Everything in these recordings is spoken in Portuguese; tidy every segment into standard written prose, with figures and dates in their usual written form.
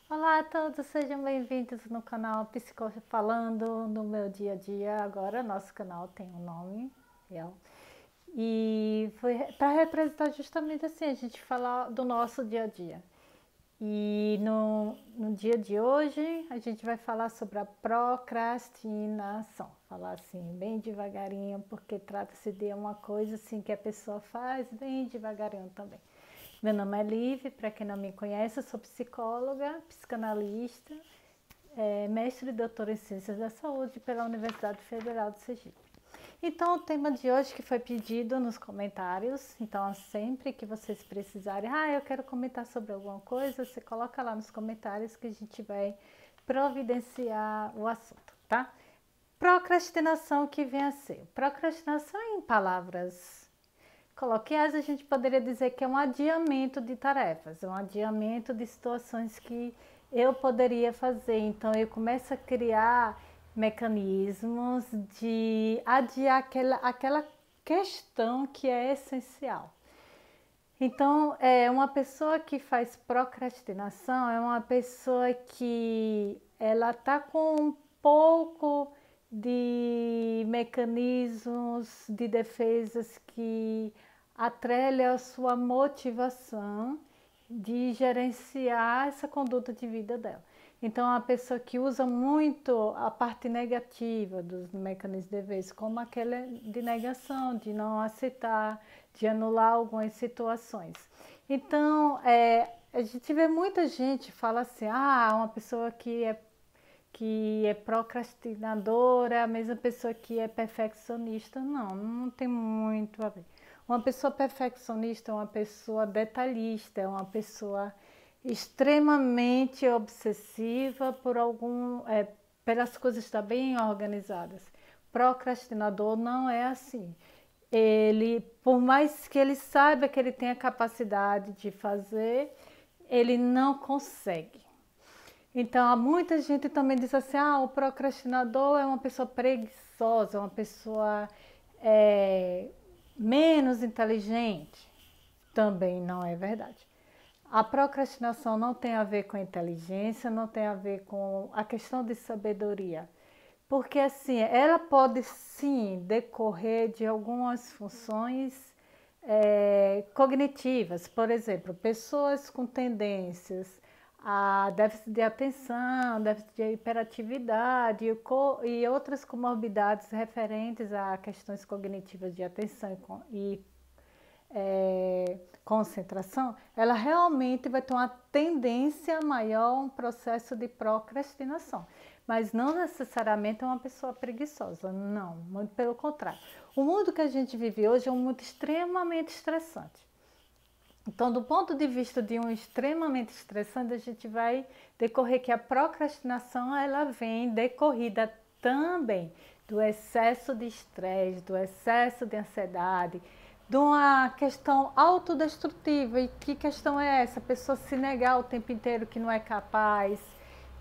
Olá a todos, sejam bem-vindos no canal Psicó Falando no meu dia a dia. Agora nosso canal tem um nome real e foi para representar justamente assim, a gente falar do nosso dia a dia. E no dia de hoje a gente vai falar sobre a procrastinação. Falar assim bem devagarinho, porque trata-se de uma coisa assim que a pessoa faz bem devagarinho também. Meu nome é Liv, para quem não me conhece, eu sou psicóloga, psicanalista, mestre e doutora em Ciências da Saúde pela Universidade Federal de Sergipe. Então, o tema de hoje que foi pedido nos comentários, então sempre que vocês precisarem, eu quero comentar sobre alguma coisa, você coloca lá nos comentários que a gente vai providenciar o assunto, tá? Procrastinação que vem a ser. Procrastinação em palavras coloquiais, a gente poderia dizer que é um adiamento de tarefas, um adiamento de situações que eu poderia fazer. Então eu começo a criar mecanismos de adiar aquela questão que é essencial. Então, uma pessoa que faz procrastinação é uma pessoa que ela está com um pouco de mecanismos de defesas que atrelham a sua motivação de gerenciar essa conduta de vida dela. Então, a pessoa que usa muito a parte negativa dos mecanismos de defesa, como aquela de negação, de não aceitar, de anular algumas situações. Então, a gente vê muita gente fala assim, uma pessoa que é procrastinadora, é a mesma pessoa que é perfeccionista. Não, não tem muito a ver. Uma pessoa perfeccionista é uma pessoa detalhista, é uma pessoa extremamente obsessiva pelas coisas estar bem organizadas. Procrastinador não é assim. Ele, por mais que ele saiba que ele tem a capacidade de fazer, ele não consegue. Então, muita gente também diz assim, o procrastinador é uma pessoa preguiçosa, uma pessoa menos inteligente. Também não é verdade. A procrastinação não tem a ver com inteligência, não tem a ver com a questão de sabedoria. Porque assim, ela pode sim decorrer de algumas funções cognitivas. Por exemplo, pessoas com tendências a déficit de atenção, déficit de hiperatividade e outras comorbidades referentes a questões cognitivas de atenção e concentração, ela realmente vai ter uma tendência maior a um processo de procrastinação. Mas não necessariamente é uma pessoa preguiçosa, não, muito pelo contrário. O mundo que a gente vive hoje é um mundo extremamente estressante. Então, do ponto de vista de um extremamente estressante, a gente vai decorrer que a procrastinação ela vem decorrida também do excesso de estresse, do excesso de ansiedade, de uma questão autodestrutiva. E que questão é essa? A pessoa se negar o tempo inteiro que não é capaz,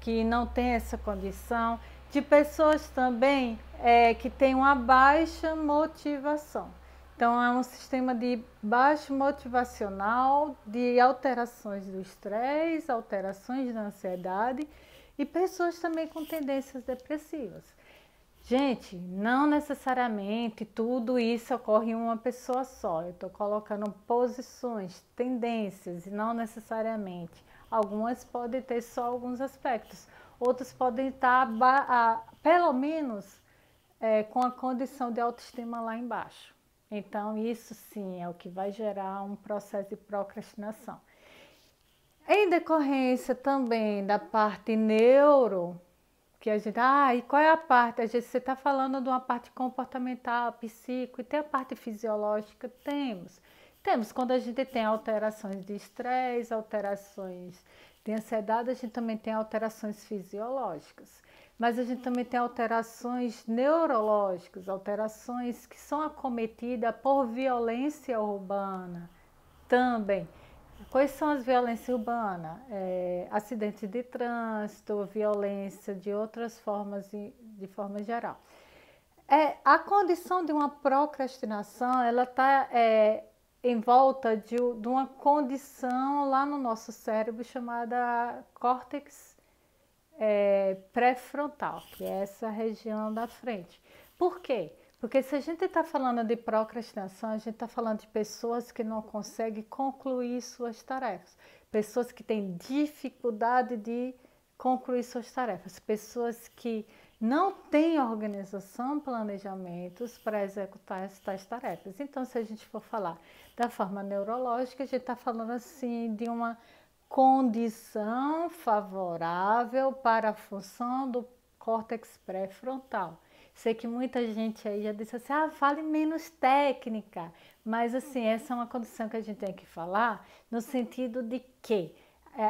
que não tem essa condição. De pessoas também que têm uma baixa motivação. Então, é um sistema de baixo motivacional, de alterações do estresse, alterações da ansiedade e pessoas também com tendências depressivas. Gente, não necessariamente tudo isso ocorre em uma pessoa só. Eu estou colocando posições, tendências e não necessariamente. Algumas podem ter só alguns aspectos, outras podem estar, pelo menos, com a condição de autoestima lá embaixo. Então, isso sim é o que vai gerar um processo de procrastinação. Em decorrência também da parte neuro, que a gente, e qual é a parte? A gente, você está falando de uma parte comportamental, psíquico, e tem a parte fisiológica? Temos. Temos, quando a gente tem alterações de estresse, alterações de ansiedade, a gente também tem alterações fisiológicas. Mas a gente também tem alterações neurológicas, alterações que são acometidas por violência urbana também. Quais são as violências urbanas? Acidentes de trânsito, violência de outras formas, de forma geral. A condição de uma procrastinação, ela está em volta de uma condição lá no nosso cérebro chamada córtex pré-frontal, que é essa região da frente. Por quê? Porque se a gente está falando de procrastinação, a gente está falando de pessoas que não conseguem concluir suas tarefas, pessoas que têm dificuldade de concluir suas tarefas, pessoas que não têm organização, planejamentos para executar essas tarefas. Então, se a gente for falar da forma neurológica, a gente está falando assim de uma condição favorável para a função do córtex pré-frontal. Sei que muita gente aí já disse assim, fale menos técnica, mas assim, essa é uma condição que a gente tem que falar no sentido de que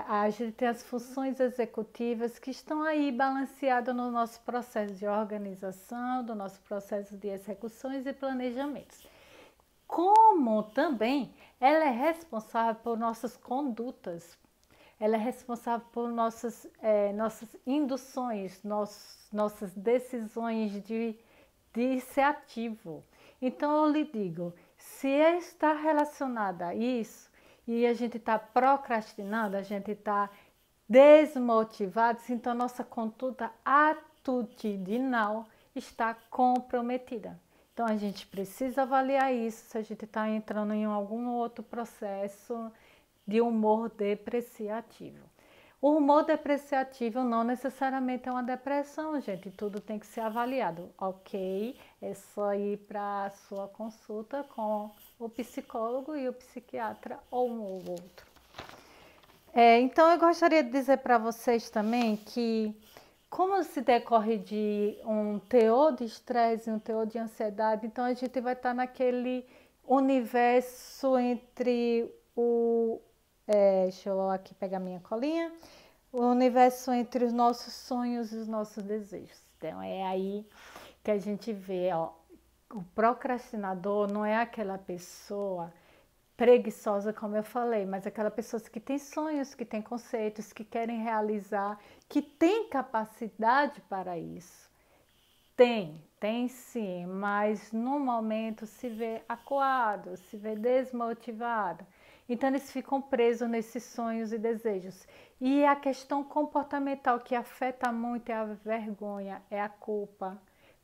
a gente tem as funções executivas que estão aí balanceadas no nosso processo de organização, do nosso processo de execuções e planejamentos. Como também ela é responsável por nossas condutas, ela é responsável por nossas induções, nossas decisões de ser ativo. Então eu lhe digo, se está relacionada a isso e a gente está procrastinando, a gente está desmotivado, então nossa conduta atitudinal está comprometida. Então a gente precisa avaliar isso se a gente está entrando em algum outro processo de humor depreciativo. O humor depreciativo não necessariamente é uma depressão, gente. Tudo tem que ser avaliado. Ok, é só ir para a sua consulta com o psicólogo e o psiquiatra ou um ou outro. Então eu gostaria de dizer para vocês também que como se decorre de um teor de estresse, um teor de ansiedade, então a gente vai estar naquele universo entre deixa eu aqui pegar minha colinha. O universo entre os nossos sonhos e os nossos desejos. Então é aí que a gente vê, o procrastinador não é aquela pessoa preguiçosa, como eu falei, mas aquela pessoa que tem sonhos, que tem conceitos, que querem realizar, que tem capacidade para isso. Tem sim, mas no momento se vê acuado, se vê desmotivado. Então eles ficam presos nesses sonhos e desejos. E a questão comportamental que afeta muito é a vergonha, é a culpa,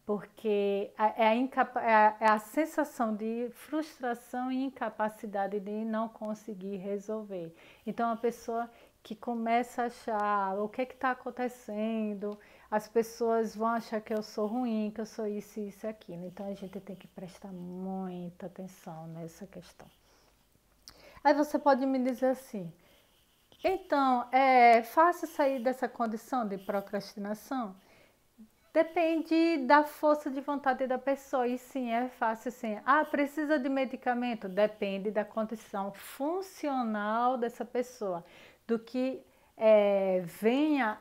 porque é a sensação de frustração e incapacidade de não conseguir resolver. Então a pessoa que começa a achar o que está acontecendo, as pessoas vão achar que eu sou ruim, que eu sou isso, isso e aquilo. Então a gente tem que prestar muita atenção nessa questão. Aí você pode me dizer assim, então, é fácil sair dessa condição de procrastinação? Depende da força de vontade da pessoa, e sim, é fácil sim. Precisa de medicamento? Depende da condição funcional dessa pessoa, do que venha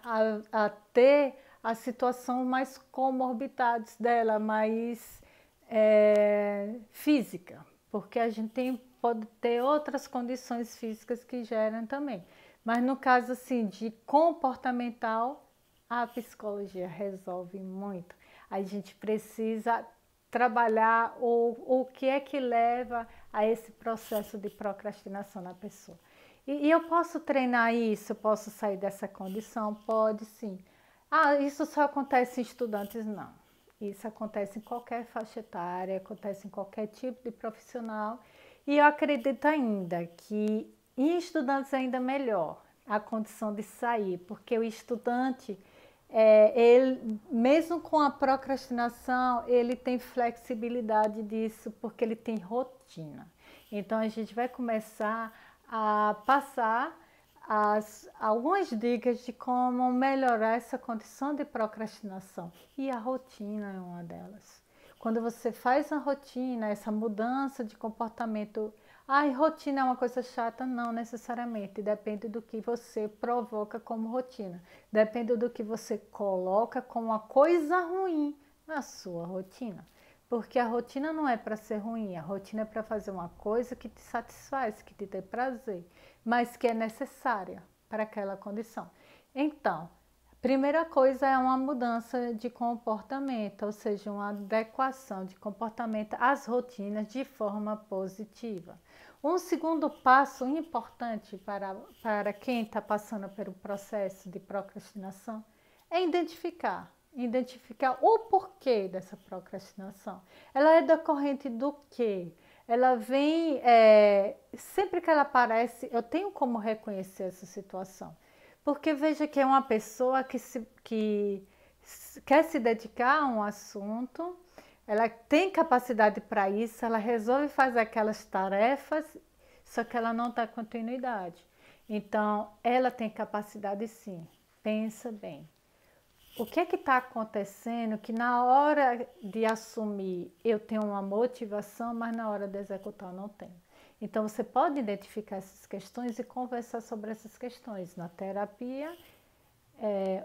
a ter a situação mais comorbidades dela, mais física, porque a gente pode ter outras condições físicas que geram também. Mas no caso assim de comportamental, a psicologia resolve muito. A gente precisa trabalhar o que é que leva a esse processo de procrastinação na pessoa. E eu posso treinar isso? Eu posso sair dessa condição? Pode sim. Isso só acontece em estudantes? Não. Isso acontece em qualquer faixa etária, acontece em qualquer tipo de profissional. E eu acredito ainda que em estudantes ainda melhor a condição de sair, porque o estudante, ele, mesmo com a procrastinação, ele tem flexibilidade disso, porque ele tem rotina. Então a gente vai começar a passar algumas dicas de como melhorar essa condição de procrastinação. E a rotina é uma delas. Quando você faz a rotina, essa mudança de comportamento, rotina é uma coisa chata? Não necessariamente, depende do que você provoca como rotina, depende do que você coloca como uma coisa ruim na sua rotina. Porque a rotina não é para ser ruim, a rotina é para fazer uma coisa que te satisfaz, que te dê prazer, mas que é necessária para aquela condição. Então, Primeira coisa é uma mudança de comportamento, ou seja, uma adequação de comportamento às rotinas de forma positiva. Um segundo passo importante para quem está passando pelo processo de procrastinação é identificar o porquê dessa procrastinação. Ela é decorrente do quê? Ela vem, sempre que ela aparece, eu tenho como reconhecer essa situação. Porque veja que é uma pessoa que quer se dedicar a um assunto, ela tem capacidade para isso, ela resolve fazer aquelas tarefas, só que ela não dá continuidade. Então, ela tem capacidade sim. Pensa bem. O que é que está acontecendo que na hora de assumir eu tenho uma motivação, mas na hora de executar não tenho? Então você pode identificar essas questões e conversar sobre essas questões na terapia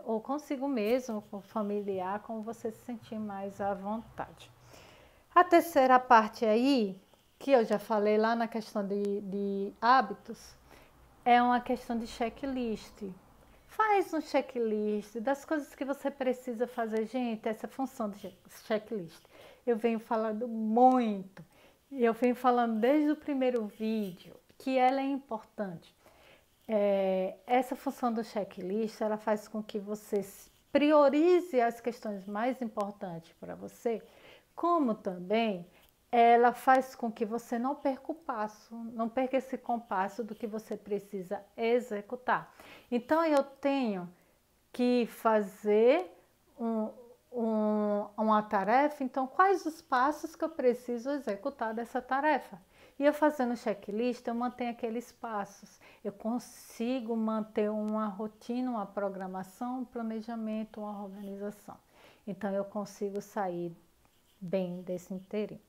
ou consigo mesmo, com o familiar, como você se sentir mais à vontade. A terceira parte aí, que eu já falei lá na questão de hábitos, é uma questão de checklist. Faz um checklist das coisas que você precisa fazer. Gente, essa função de checklist eu venho falando muito. Eu venho falando desde o primeiro vídeo que ela é importante. Essa função do checklist, ela faz com que você priorize as questões mais importantes para você, como também ela faz com que você não perca o passo, não perca esse compasso do que você precisa executar. Então eu tenho que fazer uma tarefa, então quais os passos que eu preciso executar dessa tarefa? E eu fazendo checklist, eu mantenho aqueles passos. Eu consigo manter uma rotina, uma programação, um planejamento, uma organização. Então eu consigo sair bem desse inteirinho.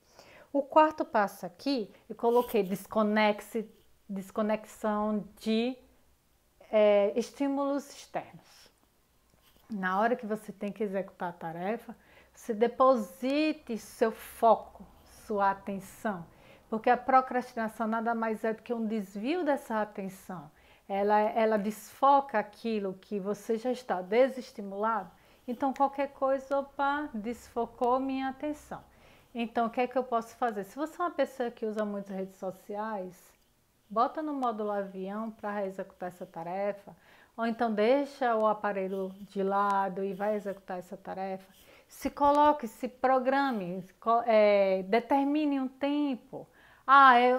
O quarto passo aqui, eu coloquei desconexão de estímulos externos. Na hora que você tem que executar a tarefa, você deposite seu foco, sua atenção, porque a procrastinação nada mais é do que um desvio dessa atenção. Ela desfoca aquilo que você já está desestimulado. Então, qualquer coisa, opa, desfocou minha atenção. Então, o que é que eu posso fazer? Se você é uma pessoa que usa muitas redes sociais, bota no módulo avião para executar essa tarefa, ou então deixa o aparelho de lado e vai executar essa tarefa. Se coloque, se programe, determine um tempo.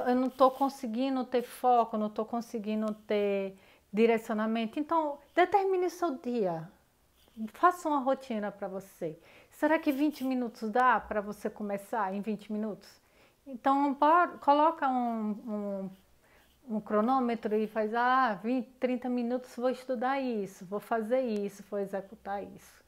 Eu não estou conseguindo ter foco, não estou conseguindo ter direcionamento. Então, determine seu dia. Faça uma rotina para você. Será que 20 minutos dá para você começar em 20 minutos? Então, coloca um cronômetro e faz 20, 30 minutos vou estudar isso, vou fazer isso, vou executar isso.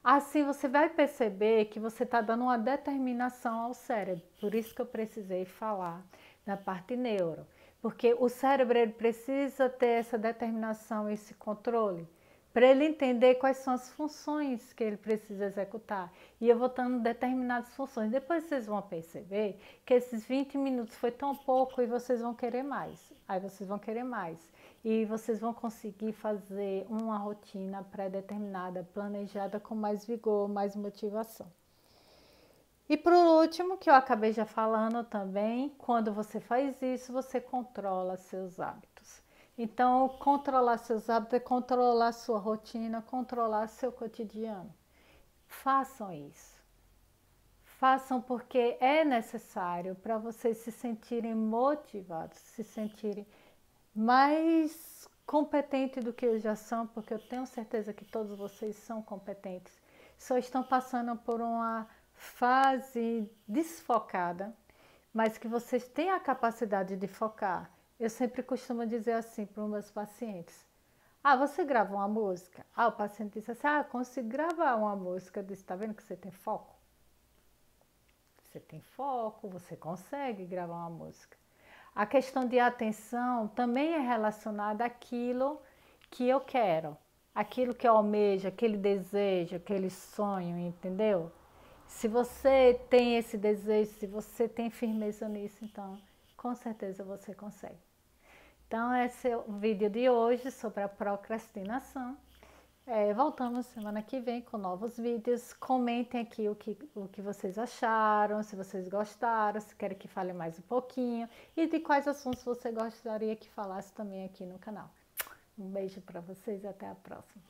Assim você vai perceber que você está dando uma determinação ao cérebro. Por isso que eu precisei falar na parte neuro. Porque o cérebro ele precisa ter essa determinação, esse controle, para ele entender quais são as funções que ele precisa executar. E eu vou dando determinadas funções. Depois vocês vão perceber que esses 20 minutos foi tão pouco e vocês vão querer mais. Aí vocês vão querer mais. E vocês vão conseguir fazer uma rotina pré-determinada, planejada com mais vigor, mais motivação. E por último, que eu acabei já falando também, quando você faz isso, você controla seus hábitos. Então, controlar seus hábitos é controlar sua rotina, controlar seu cotidiano. Façam isso. Façam porque é necessário para vocês se sentirem motivados, se sentirem mais competentes do que já são, porque eu tenho certeza que todos vocês são competentes. Só estão passando por uma fase desfocada, mas que vocês têm a capacidade de focar. Eu sempre costumo dizer assim para os meus pacientes: você grava uma música? O paciente diz assim: eu consigo gravar uma música. Eu disse: tá vendo que você tem foco? Você tem foco, você consegue gravar uma música. A questão de atenção também é relacionada àquilo que eu quero, aquilo que eu almejo, aquele desejo, aquele sonho, entendeu? Se você tem esse desejo, se você tem firmeza nisso, então com certeza você consegue. Então esse é o vídeo de hoje sobre a procrastinação. Voltamos semana que vem com novos vídeos. Comentem aqui o que vocês acharam, se vocês gostaram, se querem que fale mais um pouquinho e de quais assuntos você gostaria que falasse também aqui no canal. Um beijo para vocês e até a próxima.